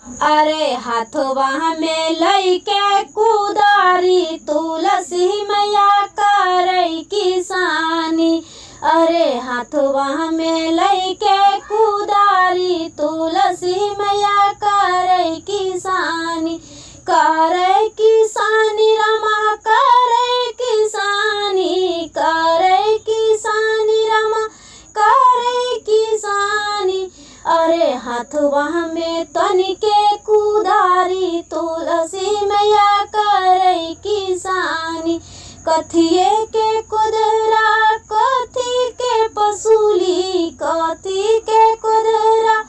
अरे हाथवा में लइके कुदारी तुलसी मैया करई किसानी। अरे हाथवा में लइके कुदारी तुलसी मैया करई किसानी। करई किसानी रमा करई किसानी, करई किसानी रमा करई किसानी। अरे हाथवा में तनिके कुदारी तुलसी मैया करई किसानी। कथिए के कुदरा कथी के पसूली, कथी के कुदरा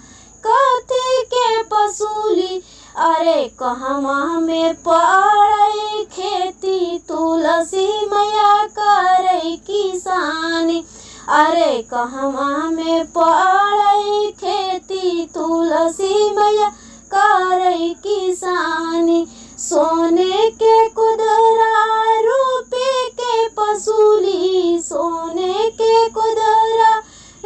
कथी के पसूली। अरे कहवा में पड़ई खेती तुलसी मैया करई किसानी। अरे कहवा में पड़ई खेती तुलसी मैया करई किसानी। सोने के कुदरा रूपे के पसूली, सोने के कुदरा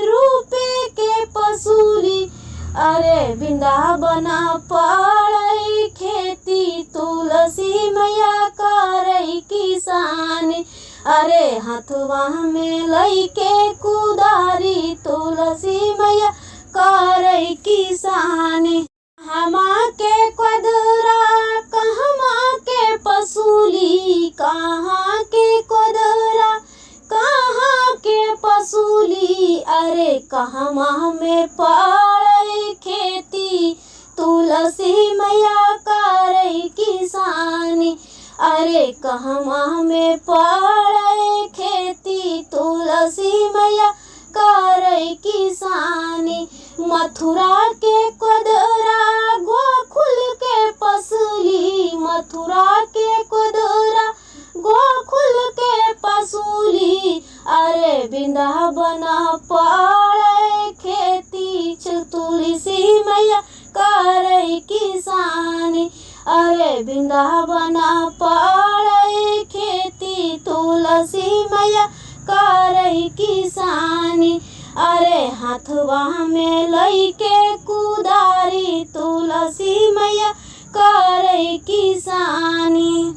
रूपे के पसूली। अरे वृंदावन पड़ई खेती तुलसी मैया करई किसानी। अरे हाथवा में लइके कुदारी तुलसी मैया करई किसानी। हमा के कुदरा कहमा के पसूली, कहाँ के कुदरा कहाँ के पसूली। अरे कहवा में पड़ई खेती तुलसी मैया करई किसानी। अरे कहवा में पड़ई खेती तुलसी मैया करई किसानी। मथुरा के कुदरा गोकुल के पसूली, मथुरा के कुदरा गोकुल के पसूली। अरे वृंदावन पड़ई खेती तुलसी मैया करई किसानी। अरे वृंदावन पड़ई खेती तुलसी मैया करई किसानी। अरे हाथवा में लइके कुदारी तुलसी मैया करई किसानी।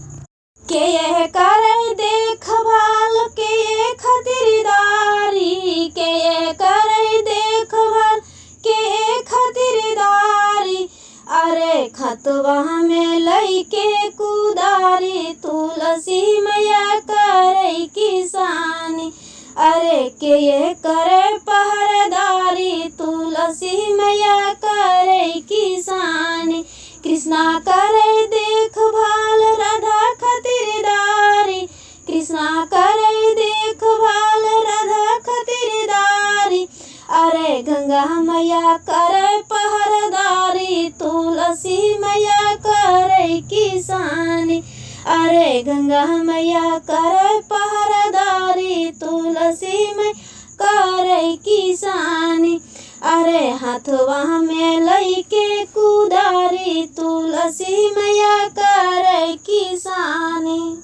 के करई देखभाल के खातिरदारी, के करई देखभाल के खातिरदारी। अरे खतवा में लइके कुदारी तुलसी मैया करई किसानी। अरे के करे पहरेदारी तुलसी मैया करई किसानी। कृष्णा करे देखभाल राधा खातिरदारी, कृष्णा करे देखभाल राधा खातिरदारी। अरे गंगा मैया करे पहरेदारी तुलसी मैया करई किसानी। अरे गंगा मैया करे पहरेदारी तुलसी मैया करई किसानी। अरे हाथवा में लइके कुदारी तुलसी मैया करई किसानी।